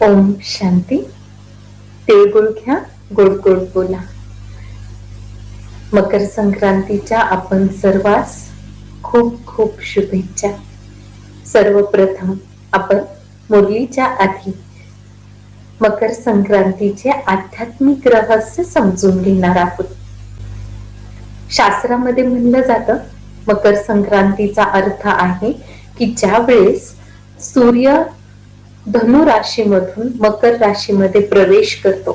ओम शांती. तिळगुळ घ्या, गोड गोड बोला. मकर संक्रांतीच्या आपण सर्वांस खूप खूप शुभेच्छा. सर्वप्रथम आपण मुरलीच्या आधी मकर संक्रांतीचे आध्यात्मिक रहस्य समजून घेणार आहोत. शास्त्रामध्ये म्हणलं जातं, मकर संक्रांतीचा अर्थ आहे की ज्या वेळेस सूर्य धनु राशीमधून मकर राशीमध्ये प्रवेश करतो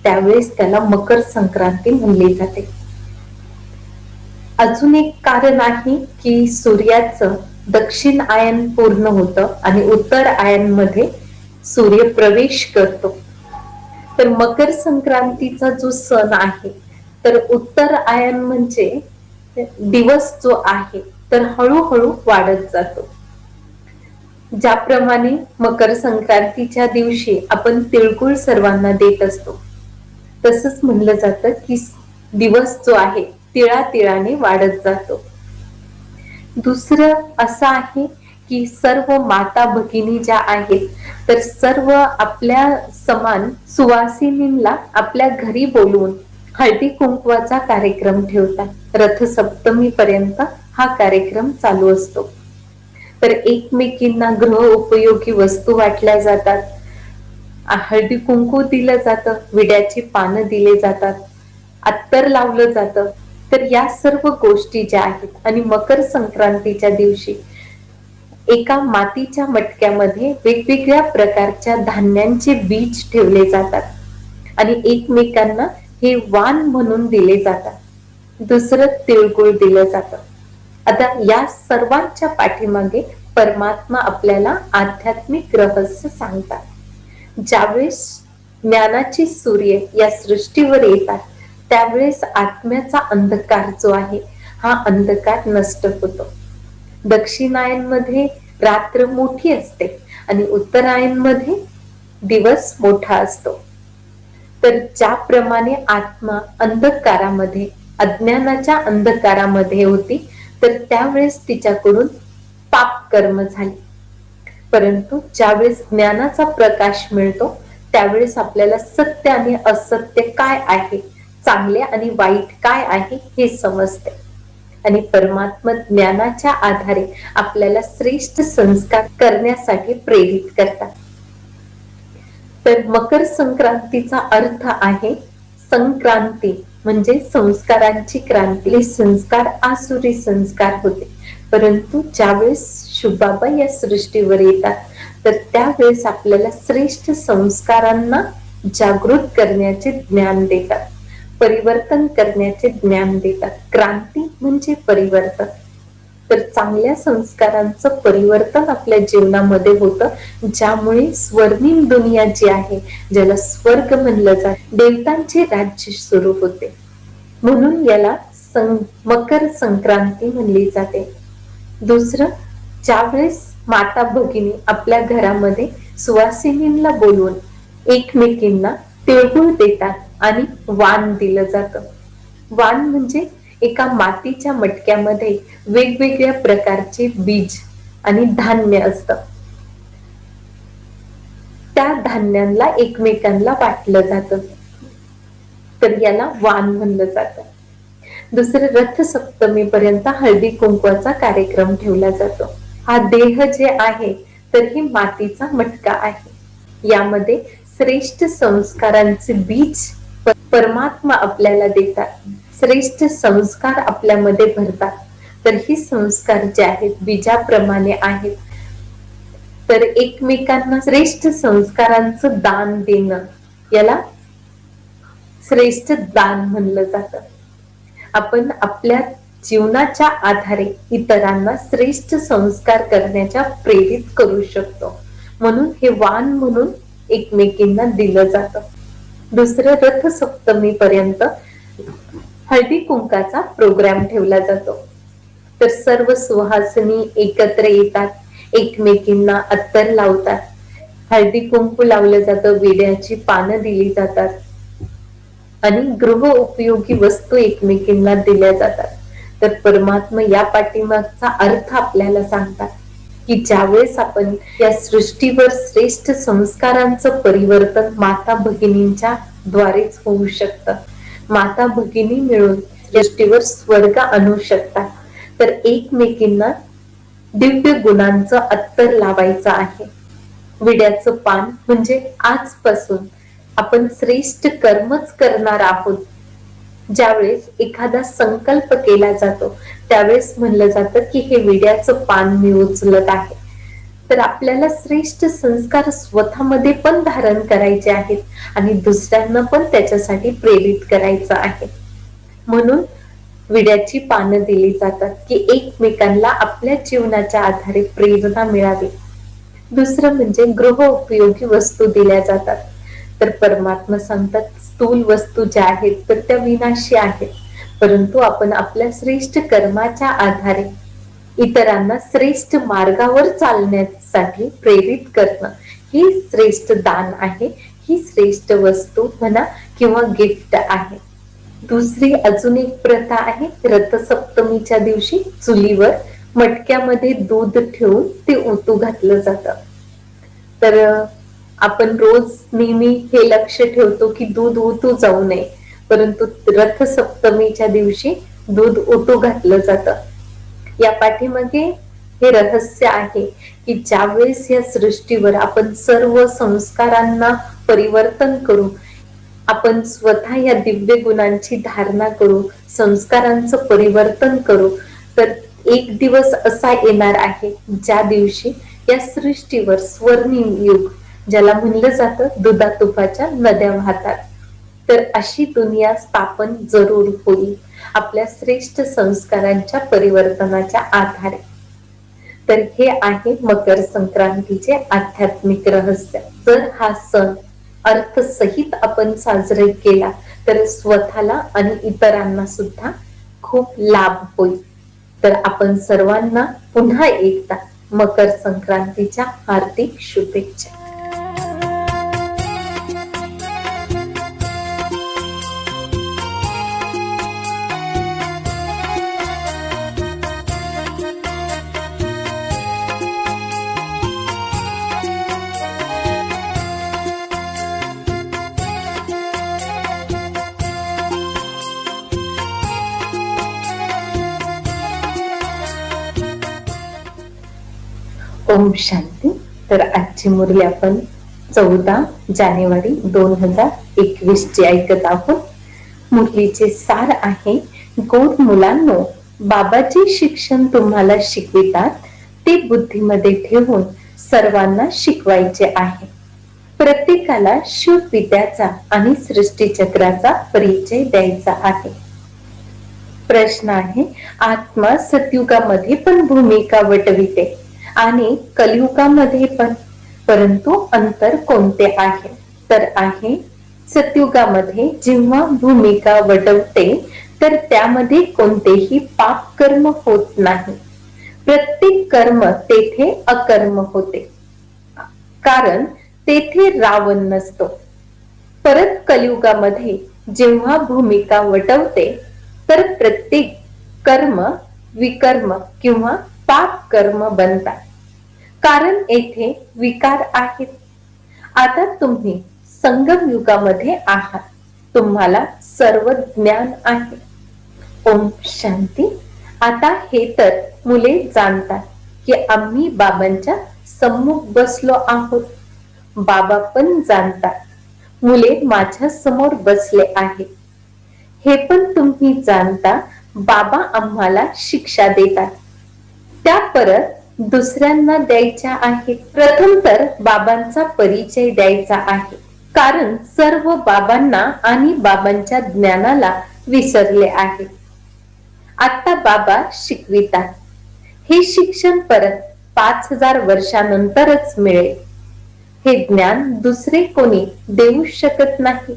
त्यावेळेस त्याला मकर संक्रांती म्हणली जाते. अजून एक कारण आहे की सूर्याचं दक्षिण आयन पूर्ण होतं आणि उत्तर आयन मध्ये सूर्य प्रवेश करतो. तर मकर संक्रांतीचा जो सण आहे तर उत्तर आयन म्हणजे दिवस जो आहे तर हळूहळू वाढत जातो. ज्याप्रमाणे मकर संक्रांतीच्या दिवशी आपण तिळगुळ सर्वांना देत असतो, तसंच म्हणलं जातं की दिवस जो आहे तिळातिळाने वाढत जातो. दुसरं असं आहे की सर्व माता भगिनी ज्या आहेत तर सर्व आपल्या समान सुवासिनींना आपल्या घरी बोलवून हळदी कुंकवाचा कार्यक्रम ठेवतात. रथसप्तमी पर्यंत हा कार्यक्रम चालू असतो. तर एकमेकींना गृह उपयोगी वस्तू वाटल्या जातात, हळदी कुंकू दिलं जातं, विड्याची पानं दिले जातात, अत्तर लावलं जातं. तर या सर्व गोष्टी ज्या आहेत आणि मकर संक्रांतीच्या दिवशी एका मातीच्या मटक्यामध्ये वेगवेगळ्या प्रकारच्या धान्यांचे बीज ठेवले जातात आणि एकमेकांना हे वाण म्हणून दिले जातात. दुसरं तिळगुळ दिलं जातं. आता या सर्वांच्या पाठीमागे परमात्मा आपल्याला आध्यात्मिक रहस्य सांगतात. ज्यावेळेस ज्ञानाची सूर्य या सृष्टीवर येतात त्यावेळेस आत्म्याचा अंधकार जो आहे हा अंधकार नष्ट होतो. दक्षिणायन मध्ये रात्र मोठी असते आणि उत्तरायण मध्ये दिवस मोठा असतो. तर ज्याप्रमाणे आत्मा अंधकारामध्ये अज्ञानाच्या अंधकारामध्ये होती तर त्यावेळेस तिच्याकडून पाप कर्म झाले, परंतु ज्यावेळेस ज्ञानाचा प्रकाश मिळतो त्यावेळेस आपल्याला सत्य आणि असत्य काय आहे, चांगले आणि वाईट काय आहे हे समजते आणि परमात्मा ज्ञानाच्या आधारे आपल्याला श्रेष्ठ संस्कार करण्यासाठी प्रेरित करतात. तर मकर संक्रांतीचा अर्थ आहे संक्रांती म्हणजे संस्कारांची क्रांती. संस्कार आसुरी संस्कार होते, परंतु ज्यावेळेस शुभाबा या सृष्टीवर येतात तर त्यावेळेस आपल्याला श्रेष्ठ संस्कारांना जागृत करण्याचे ज्ञान देतात, परिवर्तन करण्याचे ज्ञान देतात. क्रांती म्हणजे परिवर्तन. तर चांगल्या संस्कारांचं परिवर्तन आपल्या जीवनामध्ये होतं, ज्यामुळे स्वर्णिम दुनिया जी आहे, ज्याला स्वर्ग म्हणलं जातं, देवतांचे राज्य सुरू होते. म्हणून याला मकर संक्रांती म्हणली जाते. दुसरं, ज्यावेळेस माता भगिनी आपल्या घरामध्ये सुवासिनींना बोलवून एकमेकींना तिळगुळ देतात आणि वाण दिलं जातं. वाण म्हणजे एका मातीच्या मटक्यामध्ये वेगवेगळ्या प्रकारचे बीज आणि धान्य असतं. त्या धान्यांना एकमेकांना वाटलं जातं, तर याला वाण म्हणलं जातं. दुसरं, रथसप्तमी पर्यंत हळदी कुंकवाचा कार्यक्रम ठेवला जातो. हा देह जे आहे तर ही मातीचा मटका आहे. यामध्ये श्रेष्ठ संस्कारांचे बीज परमात्मा आपल्याला देतात, श्रेष्ठ संस्कार आपल्यामध्ये भरतात. तर ही संस्कार जे आहेत बीजाप्रमाणे आहेत. तर एकमेकांना श्रेष्ठ संस्कारांचं दान देणं याला श्रेष्ठ दान म्हणलं जातं. आपण आपल्या जीवनाच्या आधारे इतरांना श्रेष्ठ संस्कार करण्याच्या प्रेरित करू शकतो, म्हणून हे वाण म्हणून एकमेकींना दिलं जातं. दुसरं, रथसप्तमी पर्यंत हळदी कुंकाचा प्रोग्राम ठेवला जातो. तर सर्व सुहासिनी एकत्र येतात, एकमेकींना अत्तर लावतात, हळदी कुंकू लावलं जातं, विड्याची पानं दिली जातात आणि गृह उपयोगी वस्तू एकमेकींना दिल्या जातात. तर परमात्मा या पाठीमागचा अर्थ आपल्याला सांगतात की ज्यावेळेस आपण या सृष्टीवर श्रेष्ठ संस्कारांचं परिवर्तन माता भगिनींच्या द्वारेच होऊ शकतं. माता भगिनी मिळून सृष्टीवर स्वर्ग आणू शकतात. तर एकमेकींना दिव्य गुणांचं अत्तर लावायचं आहे. विड्याचं पान म्हणजे आजपासून आपण श्रेष्ठ कर्मच करणार आहोत. ज्यावेळेस एखादा संकल्प केला जातो त्यावेळेस म्हणलं जातं की हे विड्याचं पान मी उचलत आहे. तर आपल्याला श्रेष्ठ संस्कार स्वतःमध्ये पण धारण करायचे आहेत आणि दुसऱ्यांना पण त्याच्यासाठी प्रेरित करायचं आहे. म्हणून विड्याची पानं दिली जातात की एकमेकांना आपल्या जीवनाच्या आधारे प्रेरणा मिळावी. दुसरं म्हणजे गृह उपयोगी वस्तू दिल्या जातात. तर परमात्मा सांगतात स्थूल वस्तू ज्या आहेत तर त्या विनाशी आहेत, परंतु आपण आपल्या श्रेष्ठ कर्माच्या आधारे इतरांना श्रेष्ठ मार्गावर चालण्यासाठी प्रेरित करणं ही श्रेष्ठ दान आहे. ही श्रेष्ठ वस्तू म्हणा किंवा गिफ्ट आहे. दुसरी अजून एक प्रथा आहे. रथसप्तमीच्या दिवशी चुलीवर मटक्यामध्ये दूध ठेवून ते ओतू घातलं जातं. तर आपण रोज नेहमी हे लक्ष ठेवतो की दूध ओतू जाऊ नये, परंतु रथसप्तमीच्या दिवशी दूध ओतू घातलं जातं. या पाठीमागे हे रहस्य आहे की ज्यावेळेस या सृष्टीवर आपण सर्व संस्कारांना परिवर्तन करू, आपण स्वतः या दिव्य गुणांची धारणा करू, संस्कारांचं परिवर्तन करू, तर एक दिवस असा येणार आहे ज्या दिवशी या सृष्टीवर स्वर्णिम युग, ज्याला म्हणलं जातं दुधा तुपाच्या नद्या वाहतात, तर अशी दुनिया स्थापन जरूर होईल आपल्या श्रेष्ठ संस्कारांच्या परिवर्तनाच्या आधारे. तर हे आहे मकर संक्रांतीचे आध्यात्मिक रहस्य. जर हा सण अर्थसहित आपण साजरा केला तर स्वतःला आणि इतरांना सुद्धा खूप लाभ होईल. तर आपण सर्वांना पुन्हा एकदा मकर संक्रांतीच्या हार्दिक शुभेच्छा. ओम शांती. तर आजची मुरली आपण 14 जानेवारी 2021 ची ऐकत आहोत. मुरलीचे सार आहे, गोड मुलांनो, बाबाजी शिक्षण तुम्हाला शिकवितात ते बुद्धीमध्ये ठेवून सर्वांना शिकवायचे आहे. प्रत्येकाला शुभ विद्याचा आणि सृष्टी चक्राचा परिचय द्यायचा आहे. प्रश्न आहे, आत्मा सतयुगामध्ये पण भूमिका वटविते आणि कलियुगामध्ये पण, परंतु अंतर कोणते आहे? तर आहे, सतयुगामध्ये जेव्हा भूमिका वटवते तर त्यामध्ये कोणतेही पाप कर्म होत नाही. प्रत्येक कर्म तेथे अकर्म होते, कारण तेथे रावण नसतो. परत कलियुगामध्ये जेव्हा भूमिका वटवते तर प्रत्येक कर्म विकर्म किंवा पाप कर्म बनतात, कारण येथे विकार आहेत. आता तुम्ही संगम युगामध्ये आहात, तुम्हाला सर्व ज्ञान आहे. ओम शांती. आता हे तर मुले जाणतात की आम्ही बाबांच्या सम्मुख बसलो आहोत. बाबा पण जाणतात मुले माझ्या समोर बसले आहेत. हे पण तुम्ही जाणता बाबा आम्हाला शिक्षा देतात, त्या परत दुसऱ्यांना द्यायच्या आहेत. प्रथम तर बाबांचा परिचय द्यायचा आहे, कारण सर्व बाबांना आणि बाबांच्या ज्ञानाला विसरले आहे. आता बाबा शिकवितात. हे शिक्षण परत 5000 वर्षानंतरच मिळेल. हे ज्ञान दुसरे कोणी देऊ शकत नाही.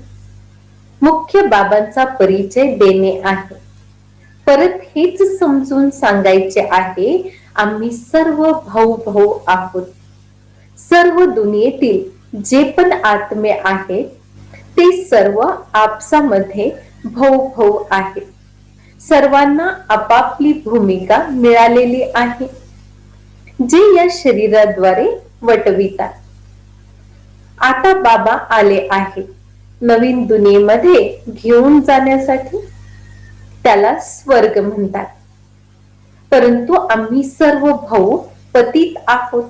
मुख्य बाबांचा परिचय देणे आहे. परत हेच समजून सांगायचे आहे, आम्ही सर्व भाऊ भाऊ आहोत. सर्व दुनियेतील जे पण आत्मे आहेत ते सर्व आपसामध्ये भाऊ भाऊ आहेत. सर्वांना आपापली भूमिका मिळालेली आहे. जे या शरीराद्वारे वटवितात. आता बाबा आले आहेत नवीन दुनियेमध्ये घेऊन जाण्यासाठी. त्याला स्वर्ग म्हणतात. परंतु आम्ही सर्व भाऊ पतित आहोत.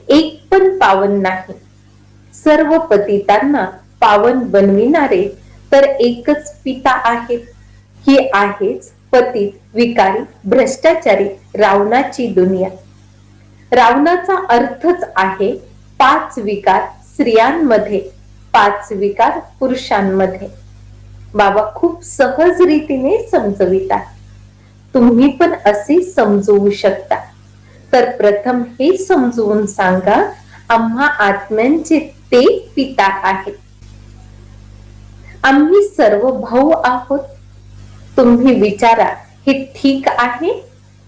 एक पण पावन नाही. सर्व पतितांना पावन बनविणारे तर एकच पिता आहेत. ही आहेच पतित, विकारी, भ्रष्टाचारी रावणाची दुनिया. रावणाचा अर्थच आहे 5 विकार स्त्रियांमध्ये, 5 विकार पुरुषांमध्ये. बाबा खूप सहज रीतीने समजवितात. तुम्ही पण असे समजवू शकता. तर प्रथम हे समजवून सांगा, आम्हा आत्म्यांचे ते पिता आहेत. आम्ही सर्व भाऊ आहोत. तुम्ही विचारा, हे ठीक आहे?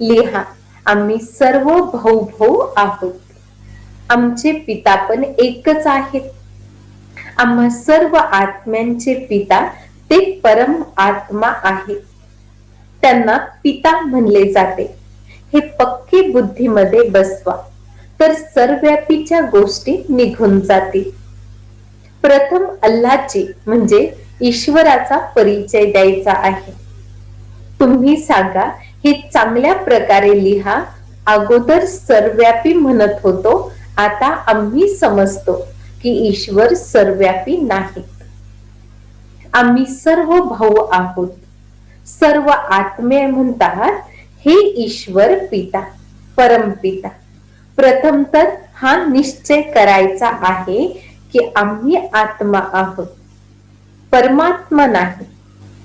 लिहा, आम्ही सर्व भाऊ भाऊ आहोत. आमचे पिता पण एकच आहेत. आम्हा सर्व आत्म्यांचे पिता ते परम आत्मा आहेत. त्यांना पिता म्हणले जाते. हे पक्के बुद्धीमध्ये बसवा, तर सर्वव्यापीच्या गोष्टी निघून जातील. प्रथम अल्लाहचे म्हणजे ईश्वराचा परिचय द्यायचा आहे. तुम्ही सांगा, हे चांगल्या प्रकारे लिहा. अगोदर सर्वव्यापी म्हणत होतो, आता आम्ही समजतो की ईश्वर सर्वव्यापी नाहीत. आम्ही सर्व भाऊ आहोत. सर्व आत्मे म्हणतात हे ईश्वर पिता, परमपिता. प्रथम तर हा निश्चय करायचा आहे की आम्ही आत्मा आहोत, परमात्मा नाही.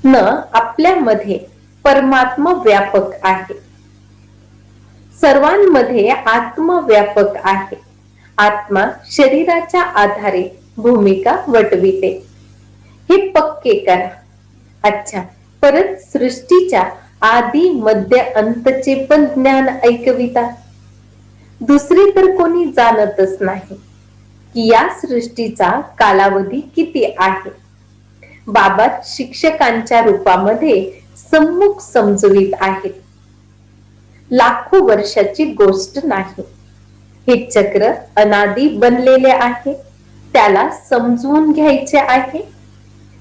न आपल्यामध्ये परमात्मा व्यापक आहे. सर्वांमध्ये आत्मा व्यापक आहे. आत्मा शरीराच्या आधारे भूमिका वटविते. हे पक्के करा. अच्छा, परत सृष्टीच्या आदी मध्य अंतचे पण ज्ञान ऐकवितात. दुसरे तर कोणी जाणतच नाही की या सृष्टीचा कालावधी किती आहे. बाबा शिक्षकांच्या रूपामध्ये सम्मुख समजवित आहेत. लाखो वर्षाची गोष्ट नाही. हे चक्र अनादी बनलेले आहे. त्याला समजून घ्यायचे आहे.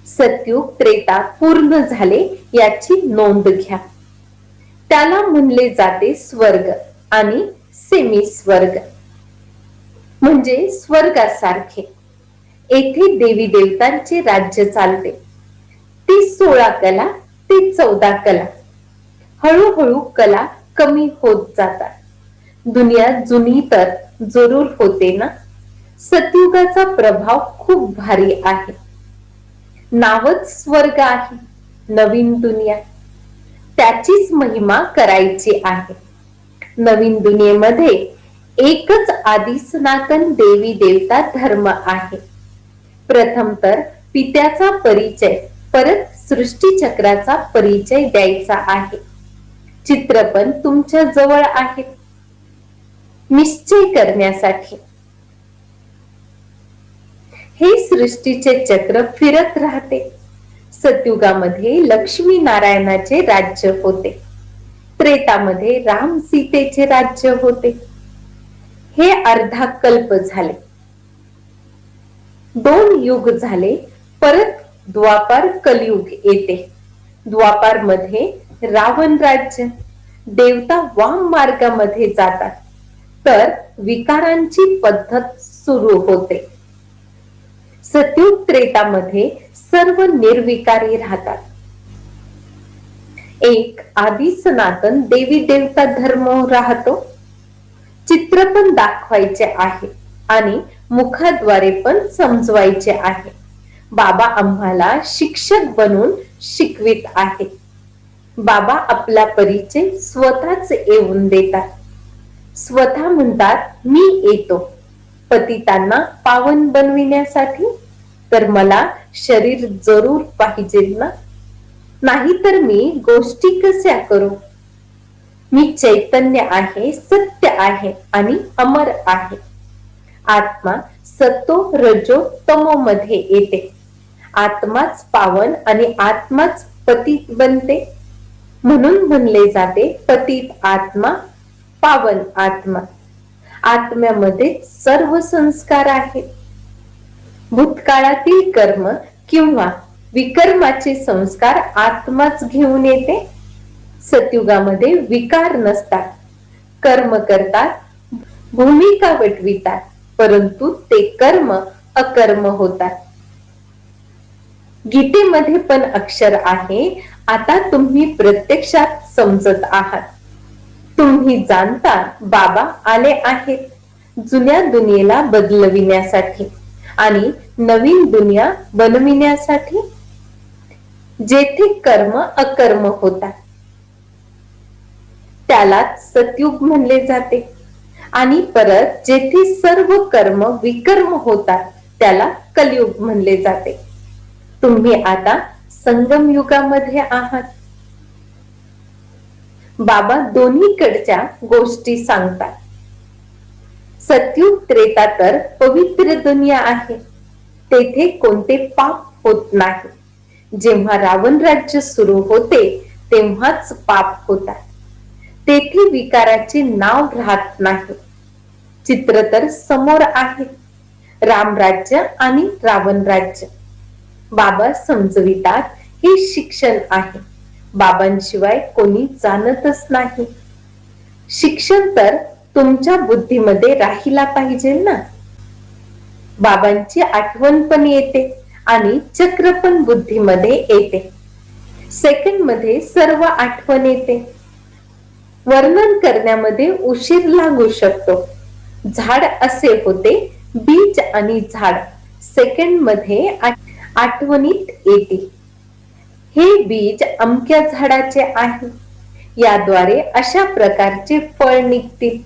सतयुग त्रेता पूर्ण झाले याची नोंद घ्या. त्याला म्हणले जाते स्वर्ग आणि सेमी स्वर्ग, म्हणजे स्वर्गासारखे. येथे देवी देवतांचे राज्य चालते. ती 16 कला, ती 14 कला. हळूहळू कला कमी होत जातात. दुनिया जुनी तर जरूर होते ना. सतयुगाचा प्रभाव खूप भारी आहे. नावच स्वर्ग आहे, नवीन दुनिया. त्याचीच महिमा करायची आहे. नवीन दुनियेमध्ये एकच आदि सनातन देवी देवता धर्म आहे. प्रथम तर पित्याचा परिचय, परत सृष्टी चक्राचा परिचय द्यायचा आहे. चित्र पण तुमच्या जवळ आहे निश्चय करण्यासाठी. हे सृष्टीचे चक्र फिरत राहते. सतयुगामध्ये लक्ष्मी नारायणाचे राज्य होते. त्रेतामध्ये राम सीतेचे राज्य होते. हे अर्धा कल्प झाले. 2 युग झाले. परत द्वापार कलयुग येते. द्वापार मध्ये रावण राज्य. देवता वाम मार्गामध्ये जातात, तर विकारांची पद्धत सुरू होते. सतयुग त्रेतामध्ये सर्व निर्विकारी राहतात. एक आदि सनातन देवी देवता धर्म राहतो. चित्र पण दाखवायचे आहे आणि मुखाद्वारे पण समजवायचे आहे. बाबा आम्हाला शिक्षक बनून शिकवित आहेत. बाबा आपला परिचय स्वतःच येऊन देतात. स्वतः म्हणतात मी येतो पतितांना पावन बनविण्यासाठी. तर मला शरीर जरूर पाहिजे ना, नाही तर मी गोष्टी कशा करू. मी चैतन्य आहे, सत्य आहे आणि अमर आहे. आत्मा सतो रजो तमो मध्ये येते. आत्माच पावन आणि आत्माच पतित बनते. म्हणून म्हणले जाते पतित आत्मा, पावन आत्मा. आत्म्यामध्ये सर्व संस्कार आहेत. भूतकाळातील कर्म किंवा विकर्माचे संस्कार आत्माच घेऊन येते. सतयुगामध्ये विकार नसतात, कर्म करतात, भूमिका वटवितात, परंतु ते कर्म अकर्म होतात. गीतेमध्ये पण अक्षर आहे, आता तुम्ही प्रत्यक्षात समजत आहात. तुम्ही जाणता बाबा आले आहेत जुन्या दुनियेला बदलविण्यासाठी आणि नवीन दुनिया बनविण्यासाठी. जेथे कर्म अकर्म होतात त्यालाच सतयुग म्हणले जाते आणि परत जेथे सर्व कर्म विकर्म होतात त्याला कलियुग म्हणले जाते. तुम्ही आता संगम युगामध्ये आहात. बाबा दोन्हीकडच्या गोष्टी सांगतात. सतयुग त्रेता तर पवित्र दुनिया आहे, तेथे कोणते पाप होत नाही. जेव्हा रावण राज्य सुरू होते तेव्हाच पाप होतात. तेथे विकाराचे नाव राहत नाही. चित्र तर समोर आहे, राम राज्य आणि रावण राज्य. बाबा समजवितात हे शिक्षण आहे. बाबांशिवाय कोणी जाणतच नाही. शिक्षण तर तुमच्या बुद्धीमध्ये राहिला पाहिजे ना. बाबांची आठवण पण येते आणि चक्र पण बुद्धीमध्ये येते. सेकंड मध्ये सर्व आठवण येते. वर्णन करण्यामध्ये उशीर लागू शकतो. झाड असे होते, बीज आणि झाड सेकंड मध्ये आठवणीत येते. हे बीज अमक्या झाडाचे आहे, याद्वारे अशा प्रकारचे फळ निघतील.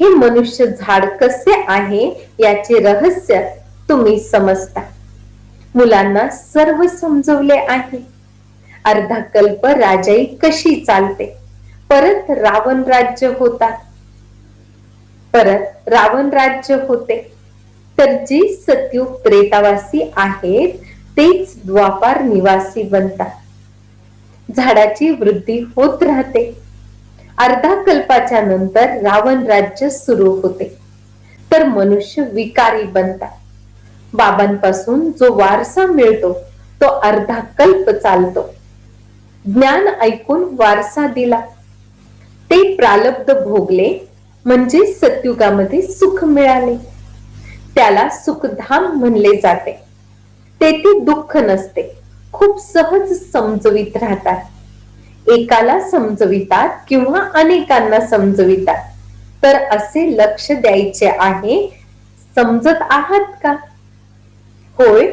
हे मनुष्य झाड कसे आहे याचे रहस्य तुम्ही समजता. मुलांना सर्व समजवले आहे. अर्धा कल्प राजाई कशी चालते, परत रावण राज्य होतात, परत रावण राज्य होते. तर जे सतयुग त्रेतावासी आहेत तेच द्वापार निवासी बनतात. झाडाची वृद्धी होत राहते. अर्धा कल्पाच्या नंतर रावण राज्य सुरू होते, तर मनुष्य विकारी बनतात. बाबांपासून जो वारसा मिळतो तो अर्धा कल्प चालतो. ज्ञान ऐकून वारसा दिला, ते प्रारब्ध भोगले म्हणजे सतयुगामध्ये सुख मिळाले. त्याला सुखधाम म्हणले जाते. तेथे दुःख नसते. खूप सहज समजवित राहतात. एकाला समजवितात किंवा अनेकांना समजवितात. तर असे लक्ष द्यायचे आहे. समजत आहात का? होय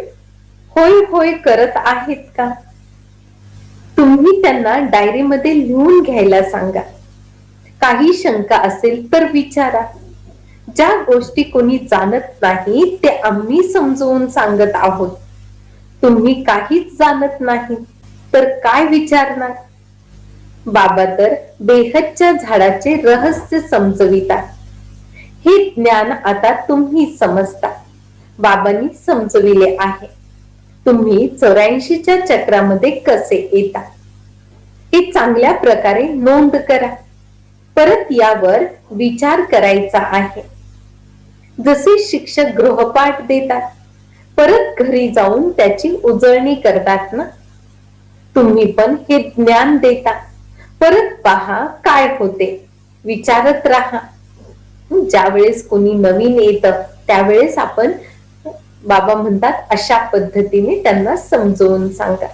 होय होय करत आहेत का? तुम्ही त्यांना डायरीमध्ये लिहून घ्यायला सांगा. काही शंका असेल तर विचारा. ज्या गोष्टी कोणी जाणत नाही ते आम्ही समजवून सांगत आहोत. तुम्ही काहीच जाणत नाही तर काय विचारणार? बाबा तर बेहदच्या झाडाचे रहस्य समजवितात. हे ज्ञान आता तुम्ही समजता. बाबांनी समजविले आहे. तुम्ही 84च्या चक्रामध्ये कसे येता हे चांगल्या प्रकारे नोंद करा. परत यावर विचार करायचा आहे. जसे शिक्षक गृहपाठ देतात, परत घरी जाऊन त्याची उजळणी करतात ना. तुम्ही पण हे ज्ञान देता. परत पहा काय होते, विचारत राहा. ज्या वेळेस कोणी नवीन येतं त्यावेळेस आपण बाबा म्हणतात अशा पद्धतीने त्यांना समजवून सांगा.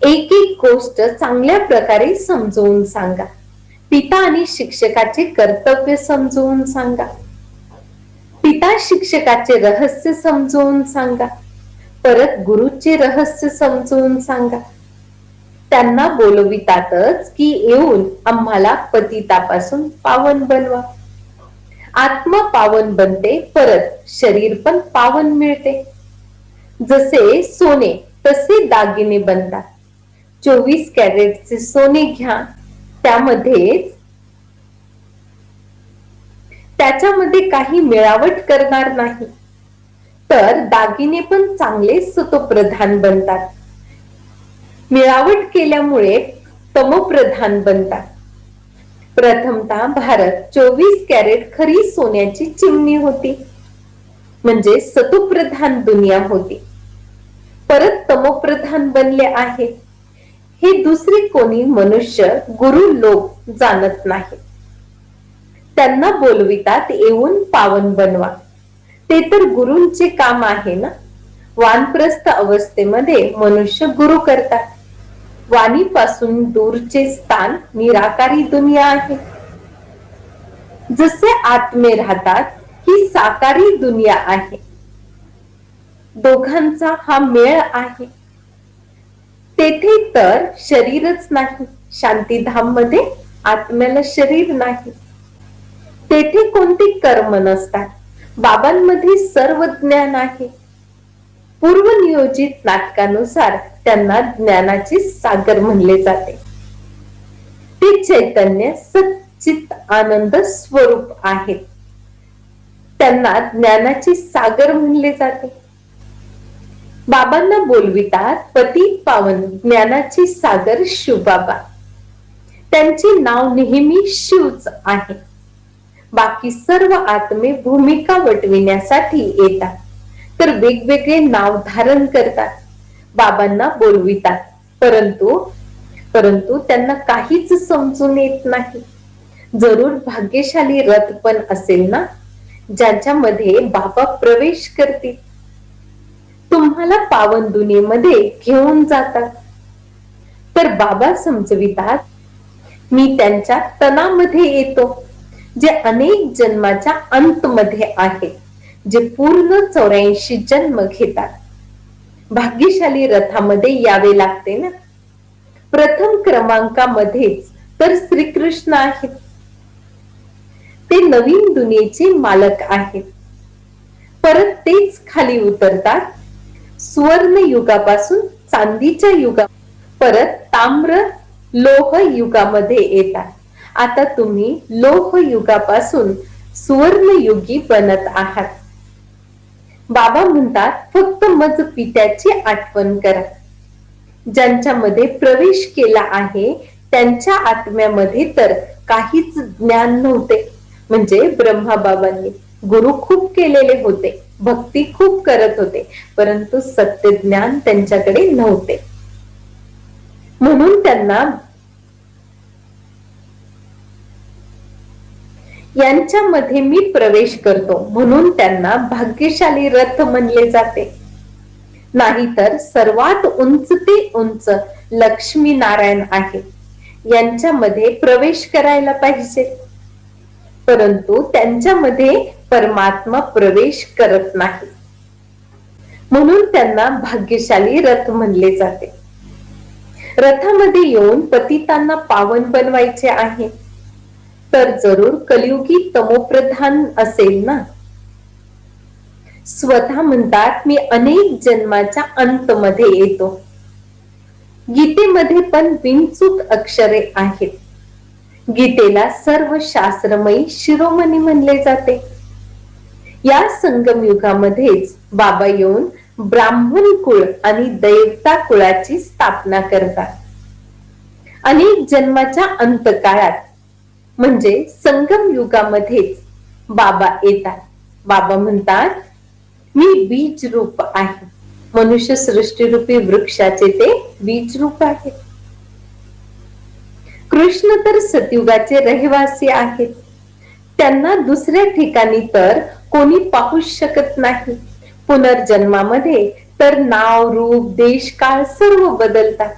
एक एक गोष्ट चांगल्या प्रकारे समजवून सांगा. पिता आणि शिक्षकाचे कर्तव्य समजवून सांगा. पिता शिक्षकाचे रहस्य समजवून सांगा. परत गुरुचे रहस्य समजवून सांगा. त्यांना बोलवितातच की येऊन आम्हाला पतितापासून पावन बनवा. आत्मा पावन बनते, परत शरीर पण पावन मिळते. जसे सोने तसे दागिने बनतात. 24 कॅरेटचे सोने घ्या, त्याच्यामध्ये काही मिळावट करणार नाही, तर दागिने पण चांगले सतोप्रधान बनतात. मिळावट केल्यामुळे तमोप्रधान बनतात. प्रथमतः भारत 24 कॅरेट खरी सोन्याची चिमणी होती, म्हणजे सतोप्रधान दुनिया होती. परत तमोप्रधान बनले आहे हे दुसरे कोणी मनुष्य गुरु लोक जाणत नाही. त्यांना बोलवितात येऊन पावन बनवा. ते तर गुरूंचे काम आहे ना. वानप्रस्थ अवस्थेमध्ये मनुष्य गुरु करतात. वाणीपासून दूरचे स्थान निराकारी दुनिया आहे. जसे आत्मे राहतात ही साकारी दुनिया आहे. दोघांचा हा मेळ आहे. तेथे तर शरीरच नाही. शांतीधाम मध्ये आत्म्याला शरीर नाही. तेथे कोणते कर्म नसतात. बाबांमध्ये सर्व ज्ञान आहे. पूर्वनियोजित नाटकानुसार त्यांना ज्ञानाचे सागर म्हणले जाते. ते चैतन्य सच्चित आनंद स्वरूप आहेत. त्यांना ज्ञानाचे सागर म्हणले जाते. बाबांना बोलवितात पतित पावन ज्ञानाचे सागर शिवबाबा. त्यांचे नाव नेहमी शिवच आहे. बाकी सर्व आत्मे भूमिका वटविण्यासाठी येतात, तर वेगवेगळे नाव धारण करतात. बाबांना बोलवितात, परंतु त्यांना काहीच समजून येत नाही. जरूर भाग्यशाली रथ पण असेल ना, ज्याच्यामध्ये बाबा प्रवेश करतील. तुम्हाला पावन दुनियेमध्ये घेऊन जातात. तर बाबा समजवितात, मी त्यांच्या तनामध्ये येतो, जे अनेक जन्माच्या अंतमध्ये आहे, जे पूर्ण 84 जन्म घेतात. भाग्यशाली रथामध्ये यावे लागते ना. प्रथम क्रमांकामध्येच तर श्रीकृष्ण आहेत. ते नवीन दुनियेचे मालक आहेत. परत तेच खाली उतरतात. सुवर्ण युगापासून चांदीच्या युगा, परत ताम्र लोह युगामध्ये येतात. आता तुम्ही लोह युगापासून सुवर्ण युगी बनत आहात. बाबा म्हणतात फक्त मज पित्याची आठवण करा. ज्यांच्यामध्ये प्रवेश केला आहे त्यांच्या आत्म्यामध्ये तर काहीच ज्ञान नव्हते. म्हणजे ब्रह्मा बाबांनी गुरु खूप केलेले होते, भक्ती खूप करत होते, परंतु सत्य ज्ञान त्यांच्याकडे नव्हते. म्हणून त्यांना यांच्यामध्ये मी प्रवेश करतो, म्हणून त्यांना भाग्यशाली रथ म्हणले जाते. नाहीतर सर्वात उंच ते उंच लक्ष्मी नारायण आहे, यांच्यामध्ये प्रवेश करायला पाहिजे. परंतु त्यांच्यामध्ये परमात्मा प्रवेश करत नाही, म्हणून त्यांना भाग्यशाली रथ म्हणले जाते. रथामध्ये येऊन पतितांना पावन बनवायचे आहे, तर जरूर कलियुगी तमोप्रधान असेल ना. स्वतः म्हणतात मी अनेक जन्माच्या अंतमध्ये येतो. गीतेमध्ये पण बिनचूक अक्षरे आहेत. गीतेला सर्व शास्त्रमयी शिरोमणी म्हणले जाते. या संगम युगामध्येच बाबा येऊन ब्राह्मण कुळ आणि देवता कुळाची स्थापना करतात. अनेक जन्माच्या अंतकाळात म्हणजे संगम युगामध्येच बाबा येतात. बाबा म्हणतात मी बीज रूप आहे. मनुष्य सृष्टीरूपी वृक्षाचे ते बीज रूप आहे. कृष्ण तर सतयुगाचे रहिवासी आहेत. त्यांना दुसऱ्या ठिकाणी तर कोणी पाहू शकत नाही. पुनर्जन्मामध्ये तर नाव, रूप, देश, काळ सर्व बदलतात.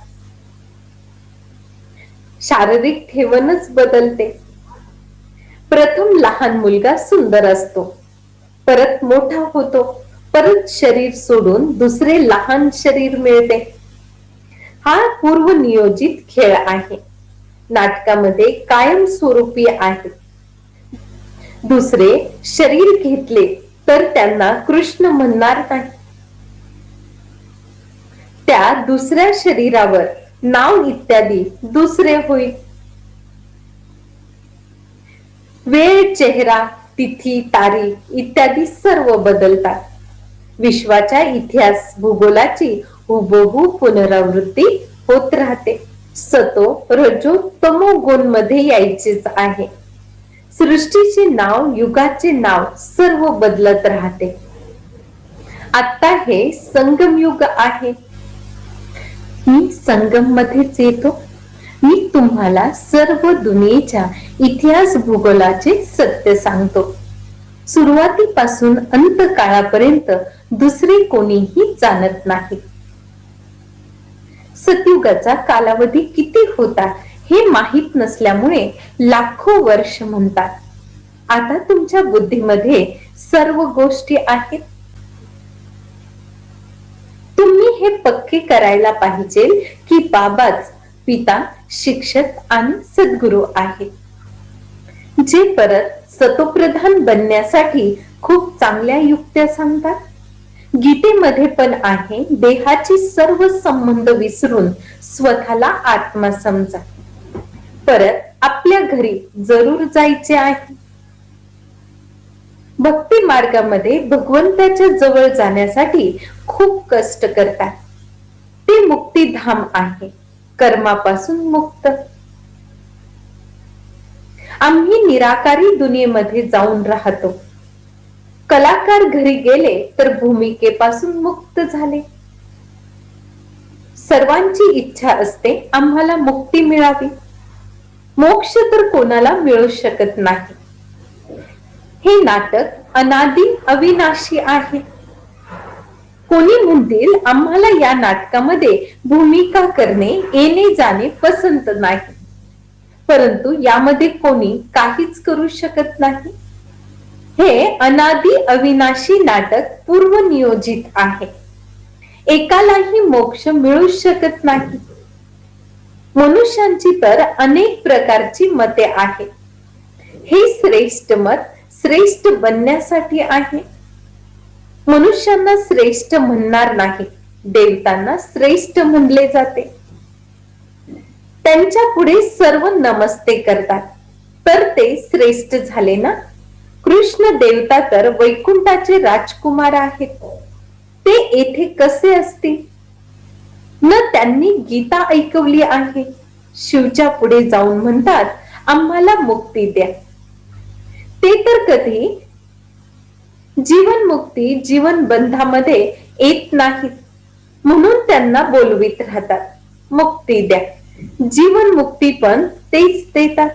शारीरिक ठेवणच बदलते. प्रथम लहान मुलगा सुंदर असतो, परत मोठा होतो, परत शरीर सोडून दुसरे लहान शरीर मिळते. हा पूर्वनियोजित खेळ आहे. नाटकामध्ये कायम स्वरूपी आहे. दुसरे शरीर घेतले तर त्यांना कृष्ण म्हणणार नाही. त्या दुसऱ्या शरीरावर नाव इत्यादी दुसरे होईल. वेळ, चेहरा, तिथी, तारीख इत्यादी सर्व बदलतात. विश्वाच्या इतिहास भूगोलाची हुबहू पुनरावृत्ती होत राहते. सतो रजो तमो गुण मध्ये यायचेच आहे. सृष्टीचे नाव, युगाचे नाव सर्व बदलत राहते. आता हे संगम युग आहे. मी संगम मध्येच येतो. मी तुम्हाला सर्व दुनियेच्या इतिहास भूगोलाचे सत्य सांगतो. सुरुवातीपासून अंत काळापर्यंत दुसरे कोणीही जाणत नाही. सतयुगाचा कालावधी किती होता हे माहित नसल्यामुळे लाखो वर्ष म्हणतात. आता तुमच्या बुद्धीमध्ये सर्व गोष्टी आहेत. तुम्ही हे पक्के करायला पाहिजे की बाबाच पिता, शिक्षक आणि सद्गुरू आहेत, जे परत सतोप्रधान बनण्यासाठी खूप चांगल्या युक्त्या सांगतात. गीतेमध्ये पण आहे, देहाची सर्व संबंध विसरून स्वतःला आत्मा समजा. परत आपल्या घरी जरूर जायचे आहे. भक्ती मार्गामध्ये भगवंताच्या जवळ जाण्यासाठी खूप कष्ट करतात. ते मुक्तिधाम आहे, कर्मापासून मुक्त. आम्ही निराकारी दुनियेमध्ये जाऊन राहतो. कलाकार घरी गेले तर भूमिकेपासून मुक्त झाले. सर्वांची इच्छा असते आम्हाला मुक्ती मिळावी. मोक्ष तर कोणाला मिळू शकत नाही. हे नाटक अनादि अविनाशी आहे. कोणी म्हणतील आम्हाला या नाटकामध्ये भूमिका करणे, येणे जाणे पसंत नाही, परंतु यामध्ये कोणी काहीच करू शकत नाही. हे अनादि अविनाशी नाटक पूर्व नियोजित आहे. एकालाही मोक्ष मिळू शकत नाही. मनुष्यांची तर अनेक प्रकारची मते आहेत. हे श्रेष्ठ मत श्रेष्ठ बनण्यासाठी आहे. मनुष्यांना श्रेष्ठ म्हणणार नाही, देवतांना श्रेष्ठ म्हणले जाते. त्यांच्या पुढे सर्व नमस्ते करतात, तर ते श्रेष्ठ झाले ना. कृष्ण देवता तर वैकुंठाचे राजकुमार आहेत. ते येथे कसे असतील? न त्यांनी गीता ऐकवली आहे. शिवच्या पुढे जाऊन म्हणतात आम्हाला मुक्ती द्या. ते तर कधी जीवन मुक्ती जीवन बंधामध्ये येत नाहीत, म्हणून त्यांना बोलवीत राहतात मुक्ती द्या. जीवन मुक्ती पण तेच देतात.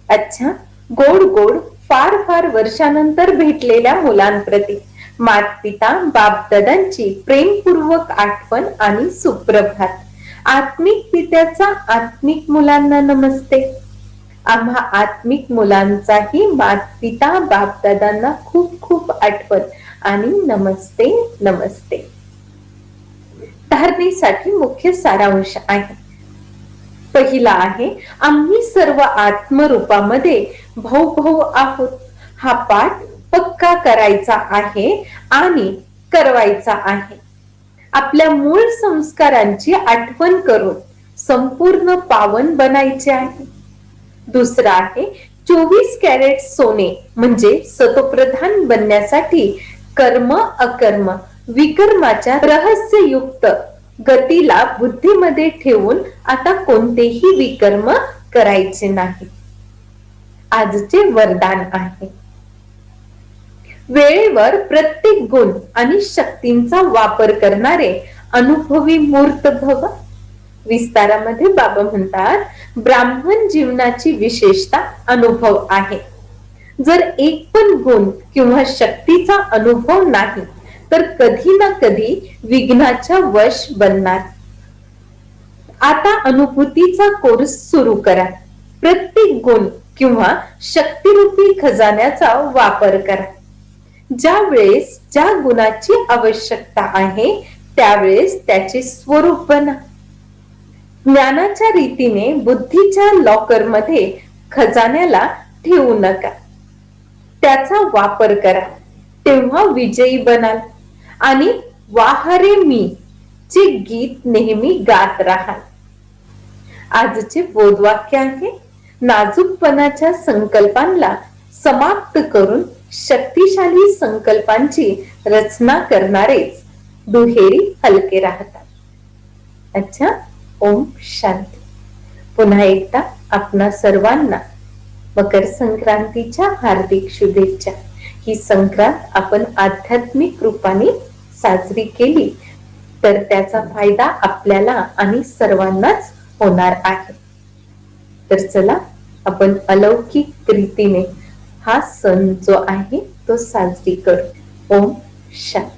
अच्छा, गोड गोड फार फार वर्षानंतर भेटलेल्या मुलांप्रती मात पिता बापदादांची प्रेमपूर्वक आठवण आणि सुप्रभात. आत्मिक पित्याचा आत्मिक मुलांना नमस्ते. आम्हा आत्मिक मुलांचाही मात पिता बापदादांना खूप खूप आठवण आणि नमस्ते नमस्ते. धारणेसाठी मुख्य सारांश आहे. पहिला आहे, आम्ही सर्व आत्मरूपामध्ये भाऊ भाऊ आहोत. हा पाठ पक्का करायचा आहे आणि करवायचा आहे. आपल्या मूळ संस्कारांची आठवण करून संपूर्ण पावन बनायचे आहे. दुसरा आहे, 24 कॅरेट सोने म्हणजे सतोप्रधान बनण्यासाठी कर्म अकर्म विकर्माच्या रहस्ययुक्त गतीला बुद्धीमध्ये ठेवून आता कोणतेही विकर्म करायचे नाही. आजचे वरदान आहे, वेळेवर प्रत्येक गुण आणि शक्तींचा वापर करणारे अनुभवी मूर्त भव. विस्तारामध्ये बाबा म्हणतात, ब्राह्मण जीवनाची विशेषता अनुभव आहे. जर एक पण गुण किंवा शक्तीचा अनुभव नाही तर कधी ना कधी विघ्नाच्या वश बनणार. आता अनुभूतीचा कोर्स सुरू करा. प्रत्येक गुण किंवा शक्तिरूपी खजान्याचा वापर करा. ज्या वेळेस ज्या गुणाची आवश्यकता आहे त्यावेळेस त्याचे स्वरूप बना. ज्ञानाच्या रीतीने बुद्धीच्या लॉकर मध्ये खजान्याला ठेवू नका. त्याचा वापर करा, तेव्हा विजयी बनाल आणि वाहरे मी चे गीत नेहमी गात राहाल. आजचे बोधवाक्य आहे, नाजूकपणाच्या संकल्पांना समाप्त करून शक्तिशाली संकल्पांची रचना करणारेच दुहेरी हलके राहतात. अच्छा, ओम शांती. पुन्हा एकदा आपणा सर्वांना मकर संक्रांतीच्या हार्दिक शुभेच्छा. ही संक्रांत आपण आध्यात्मिक रूपाने साजरी केली तर त्याचा फायदा आपल्याला आणि सर्वांनाच होणार आहे. तर चला आपण अलौकिक रीतीने हा सण जो आहे तो साजरी करू. ओम शांती.